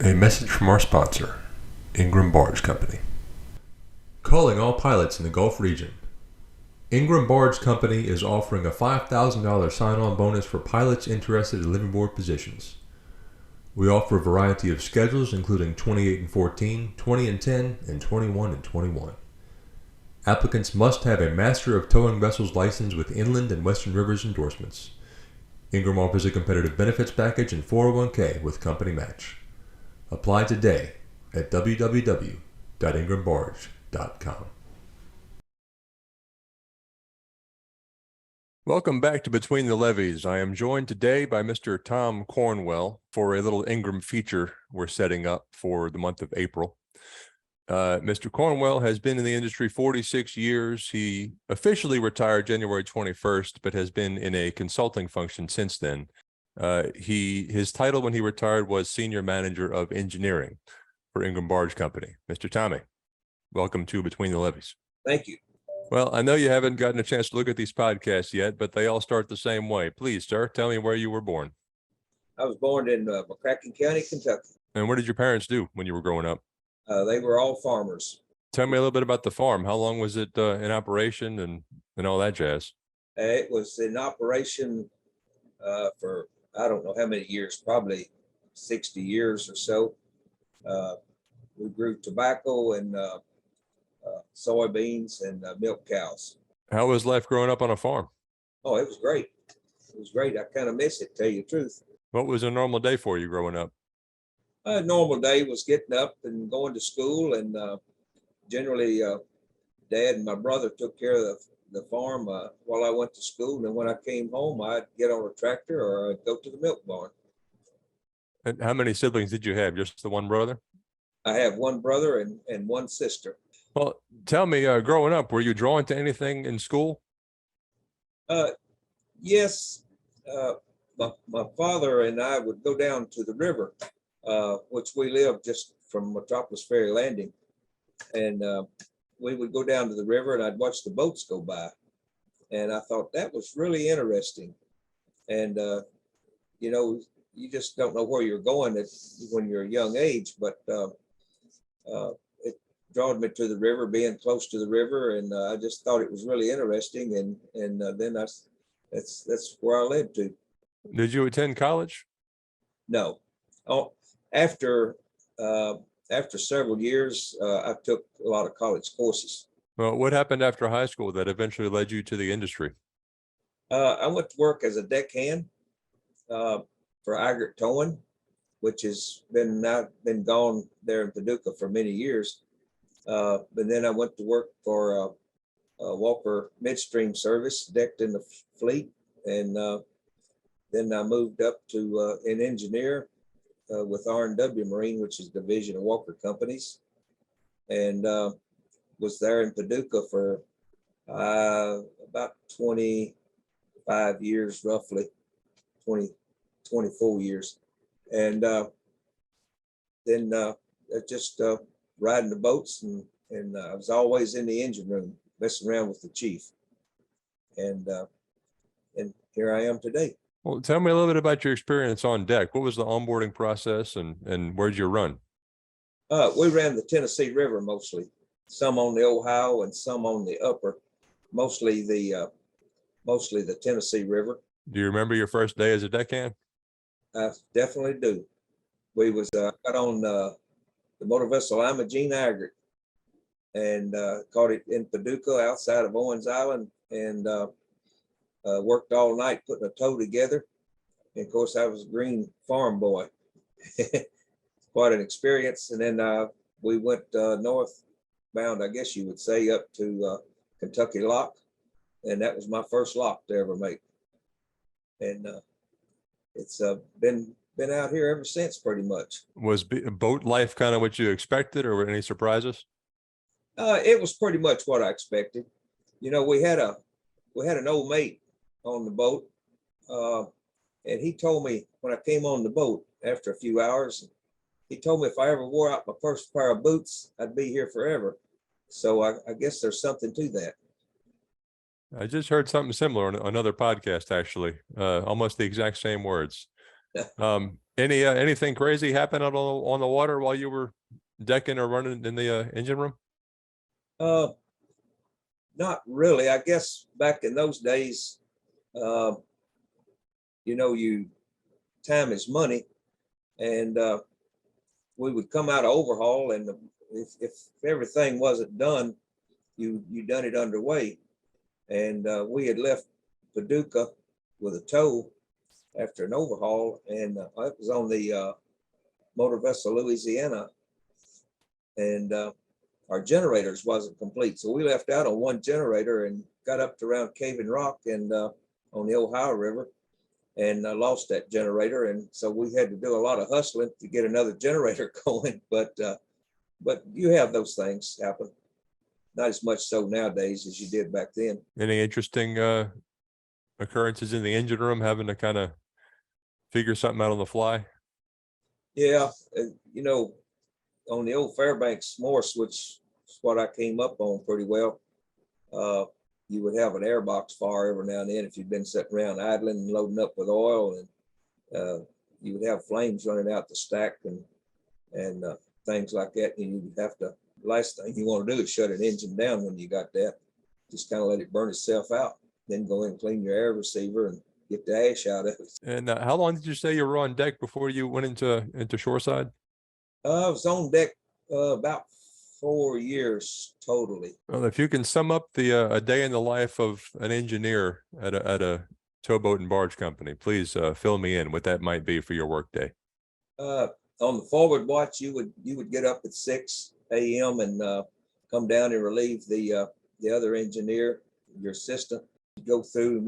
A message from our sponsor, Ingram Barge Company. Calling all pilots in the Gulf region. Ingram Barge Company is offering a $5,000 sign-on bonus for pilots interested in liveaboard positions. We offer a variety of schedules including 28 and 14, 20 and 10, and 21 and 21. Applicants must have a Master of Towing Vessels license with Inland and Western Rivers endorsements. Ingram offers a competitive benefits package and 401k with company match. Apply today at www.ingrambarge.com. Welcome back to Between the Levees. I am joined today by Mr. Tom Cornwell for a little Ingram feature we're setting up for the month of April. Mr. Cornwell has been in the industry 46 years. He officially retired January 21st, but has been in a consulting function since then. His title when he retired was Senior Manager of Engineering for Ingram Barge Company. Mr. Tommy, welcome to Between the Levees. Thank you. Well, I know you haven't gotten a chance to look at these podcasts yet, but they all start the same way. Please, sir, tell me where you were born. I was born in McCracken County, Kentucky. And what did your parents do when you were growing up? They were all farmers. Tell me a little bit about the farm. How long was it in operation and all that jazz? It was in operation for, I don't know how many years, probably 60 years or so. We grew tobacco and soybeans and milk cows. How was life growing up on a farm? Oh, it was great. It was great. I kind of miss it, tell you the truth. What was a normal day for you growing up? A normal day was getting up and going to school, and generally Dad and my brother took care of the farm while I went to school. And when I came home, I'd get on a tractor or I'd go to the milk barn. And how many siblings did you have? Just the one brother? I have one brother and one sister. Well, tell me, growing up, were you drawn to anything in school? Yes. My father and I would go down to the river, which we lived just from Metropolis Ferry Landing. And we would go down to the river and I'd watch the boats go by. And I thought that was really interesting. And, you just don't know where you're going when you're a young age, but it drawed me to the river, being close to the river. And I just thought it was really interesting. And then that's where I led to. Did you attend college? No. Oh, after several years, I took a lot of college courses. Well, what happened after high school that eventually led you to the industry? I went to work as a deckhand for aggregate towing, which has been gone there in Paducah for many years. But then I went to work for Walker Midstream Service, decked in the fleet, and then I moved up to an engineer with R&W Marine, which is a division of Walker Companies, and was there in Paducah for about 25 years, roughly 24 years. And then just riding the boats, and I was always in the engine room messing around with the chief. And here I am today. Well, tell me a little bit about your experience on deck. What was the onboarding process and where'd you run? We ran the Tennessee River mostly, some on the Ohio and some on the upper, mostly the Tennessee River. Do you remember your first day as a deckhand? I definitely do. We got on the motor vessel Imogene Aggregate and caught it in Paducah outside of Owens Island, and worked all night putting a tow together. And of course, I was a green farm boy. Quite an experience. And then we went northbound, I guess you would say, up to Kentucky Lock. And that was my first lock to ever make. And it's been out here ever since, pretty much. Was boat life kind of what you expected, or were any surprises? It was pretty much what I expected. We had an old mate on the boat, and he told me when I came on the boat after a few hours, he told me if I ever wore out my first pair of boots, I'd be here forever. So I guess there's something to that. I just heard something similar on another podcast, actually, almost the exact same words. Anything crazy happen on the water while you were decking or running in the engine room? Uh, Not really. I guess back in those days, uh, you time is money, and we would come out of overhaul, and if everything wasn't done, you done it underway, and we had left Paducah with a tow after an overhaul, and it was on the motor vessel Louisiana, and our generators wasn't complete, so we left out on one generator and got up to around Cave and Rock and on the Ohio River, and lost that generator, and so we had to do a lot of hustling to get another generator going. But you have those things happen, not as much so nowadays as you did back then. Any interesting occurrences in the engine room, having to kind of figure something out on the fly? Yeah, on the old Fairbanks Morse, which is what I came up on pretty well, you would have an airbox fire every now and then if you'd been sitting around idling and loading up with oil, and you would have flames running out the stack and things like that. And you'd have to, last thing you want to do is shut an engine down when you got that. Just kind of let it burn itself out. Then go in and clean your air receiver and get the ash out of it. And how long did you say you were on deck before you went into shoreside? I was on deck about 4 years totally. Well, if you can sum up the a day in the life of an engineer at a towboat and barge company, please fill me in what that might be for your workday. On the forward watch, you would get up at 6 a.m. and come down and relieve the other engineer, your assistant. Go through and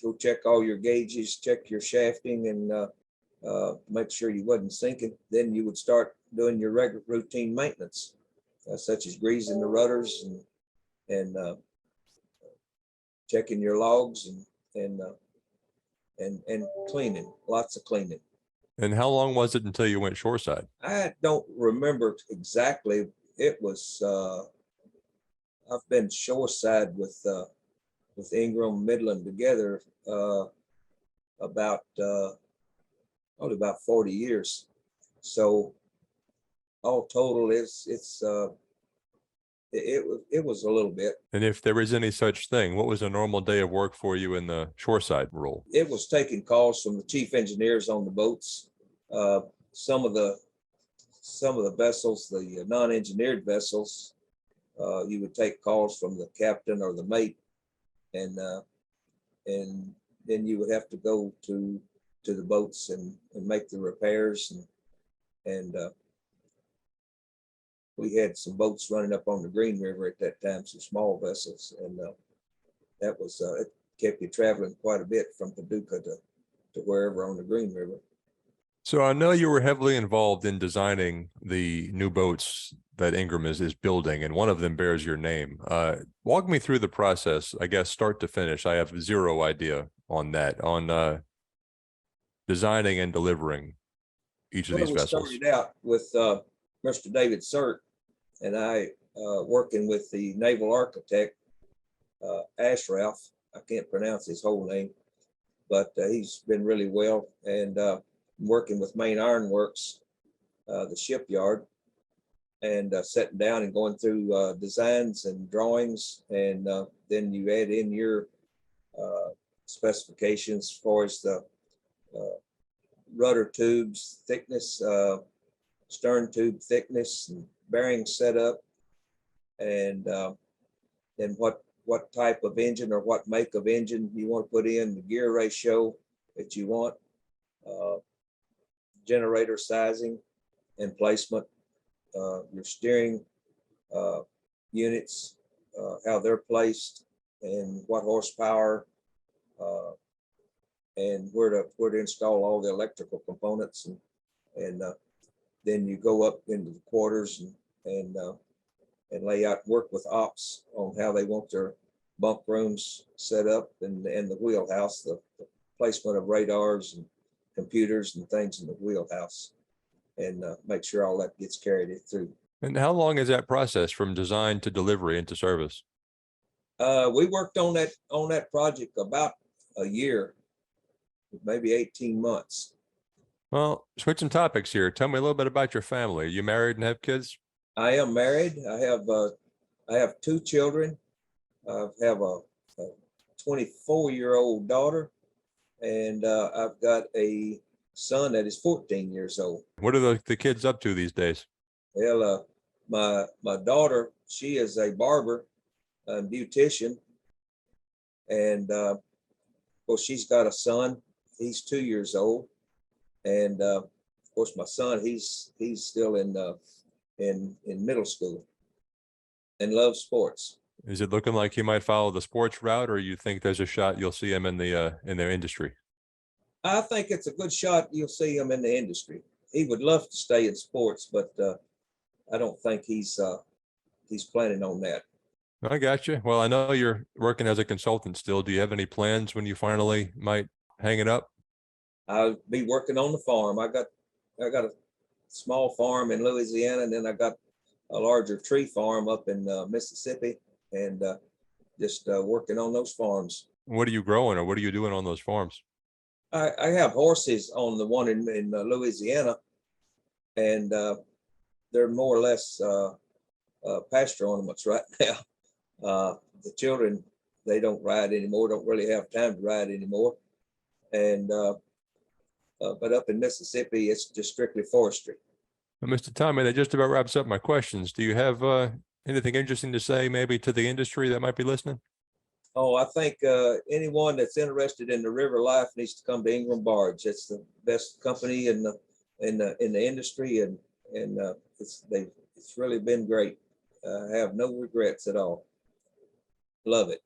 go check all your gauges, check your shafting, and make sure you wasn't sinking. Then you would start doing your regular routine maintenance, such as greasing the rudders and checking your logs and cleaning, lots of cleaning. And how long was it until you went shoreside? I don't remember exactly. It was I've been shoreside with Ingram, Midland together about only about 40 years. So all total, it was a little bit. And if there is any such thing, what was a normal day of work for you in the shoreside role? It was taking calls from the chief engineers on the boats. Some of the vessels, the non-engineered vessels, you would take calls from the captain or the mate, and then you would have to go to the boats and make the repairs, and we had some boats running up on the Green River at that time, some small vessels, and that was it kept you traveling quite a bit from Paducah to wherever on the Green River. So I know you were heavily involved in designing the new boats that Ingram is building, and one of them bears your name. Walk me through the process, I guess, start to finish. I have zero idea on that, on designing and delivering each of these vessels. We started out with Mr. David Surt and I working with the naval architect, Ashraf. I can't pronounce his whole name, but he's been really well, and working with Main Iron Works, the shipyard, and sitting down and going through designs and drawings, and then you add in your specifications as far as the rudder tubes thickness, stern tube thickness, and bearing setup, and then what type of engine or what make of engine you want to put in, the gear ratio that you want, generator sizing and placement, your steering units, how they're placed, and what horsepower, and where to install all the electrical components, and then you go up into the quarters and lay out, work with ops on how they want their bunk rooms set up, and the wheelhouse, the placement of radars and computers and things in the wheelhouse, and make sure all that gets carried through. And how long is that process from design to delivery into service? We worked on that project about a year, maybe 18 months. Well, switching topics here. Tell me a little bit about your family. Are you married and have kids? I am married. I have two children. I have a 24-year-old daughter, and I've got a son that is 14 years old. What are the kids up to these days? Well, my daughter, she is a barber and beautician, and well, she's got a son. He's 2 years old, and of course, my son, he's still in middle school and loves sports. Is it looking like he might follow the sports route, or you think there's a shot you'll see him in their industry? I think it's a good shot. You'll see him in the industry. He would love to stay in sports, but I don't think he's planning on that. I got you. Well, I know you're working as a consultant still. Do you have any plans when you finally might hang it up? I'll be working on the farm. I got a small farm in Louisiana, and then I got a larger tree farm up in Mississippi, and just working on those farms. What are you growing, or what are you doing on those farms? I have horses on the one in Louisiana, and they're more or less pasture ornaments right now. The children, they don't ride anymore, don't really have time to ride anymore. And but up in Mississippi, it's just strictly forestry. Well, Mr. Tommy, that just about wraps up my questions. Do you have anything interesting to say maybe to the industry that might be listening? Oh, I think anyone that's interested in the river life needs to come to Ingram Barge. It's the best company in the industry, and it's really been great. I have no regrets at all. Love it.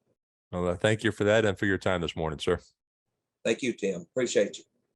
Well, thank you for that and for your time this morning, sir. Thank you, Tim. Appreciate you.